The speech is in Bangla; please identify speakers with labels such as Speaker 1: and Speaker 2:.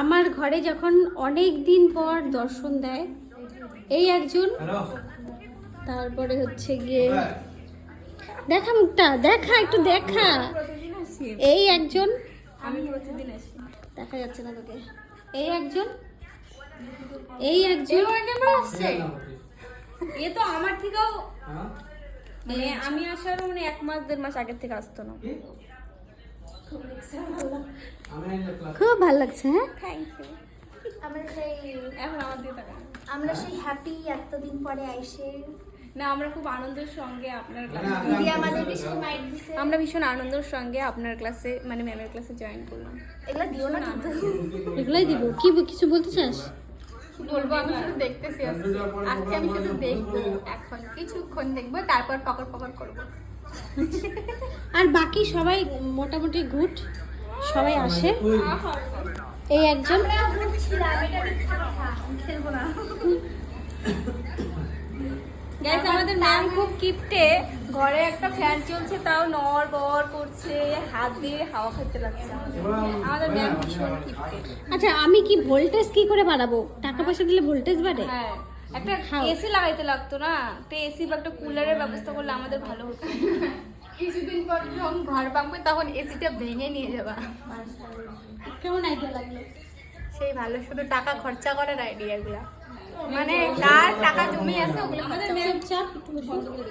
Speaker 1: আমার ঘরে যখন অনেক দিন পর দর্শন দেয় এই একজন, তারপরে হচ্ছে গিয়ে দেখা মুখটা দেখা, একটু দেখা, এই একজন,
Speaker 2: আমি প্রতিদিন আসি।
Speaker 1: দেখা যাচ্ছে না তোকে, এই একজন, এই একজন
Speaker 2: আসছে এ তো আমার থেকেও মানে আমি আসার মানে 1 মাস 1.5 মাস আগের থেকে আসতো না।
Speaker 1: খুব ভালো লাগছে। হ্যাঁ
Speaker 2: থ্যাংক ইউ।
Speaker 3: আমরা সেই
Speaker 2: এখন আমার দিয়ে টাকা
Speaker 3: আমরা সেই হ্যাপি এতদিন পরে আইসে
Speaker 2: না, আমরা খুব আনন্দের সঙ্গে আপনার ক্লাসে
Speaker 3: দিদি আমাদেরকে সেই মাইট দিছে।
Speaker 2: আমরা ভীষণ আনন্দের সঙ্গে আপনার ক্লাসে মানে ম্যামের ক্লাসে জয়েন করলাম।
Speaker 3: এগুলা দিও না কিন্তু।
Speaker 1: এগুলাই দিব। কি কিছু বলতে চাস?
Speaker 3: বলবো আমি শুধু দেখতেছি আজকে আমি শুধু দেখবো, এখন কিছুক্ষণ দেখবো তারপর পকড় পকড় করবো।
Speaker 1: আর বাকি সবাই মোটামুটি গুড, সবাই আসে। এই একজন,
Speaker 3: আমরা বুঝছিলাম এটা মিথ্যা কথা, আমি খেলবো না।
Speaker 2: গাইস আমাদের ম্যাম খুব কিপটে, ঘরে একটা ফ্যান চলছে তাও নড় বড় করছে, হাত দিয়ে হাওয়া খেতে লাগছে। আমাদের ম্যাম ভীষণ কিপটে।
Speaker 1: আচ্ছা আমি কি ভোল্টেজ কি করে বাড়াবো? টাকা পয়সা দিলে ভোল্টেজ বাড়ে?
Speaker 2: হ্যাঁ, একটা এসি লাগাইতে লাগতো না, একটা এসি বা একটা কুলারের ব্যবস্থা করলে আমাদের ভালো হতো।
Speaker 3: কিছুদিন পর যখন ঘর পাবো তখন এসিটা ভেঙে নিয়ে যাবা।
Speaker 1: কেমন আইডিয়া লাগলো?
Speaker 3: সেই ভালো, শুধু টাকা খরচা করার আইডিয়া গুলা, মানে যার টাকা জমি আছে ওগুলো
Speaker 2: আমাদের
Speaker 3: খরচা
Speaker 2: ম্যাম
Speaker 1: চাপ একটু বন্ধ করে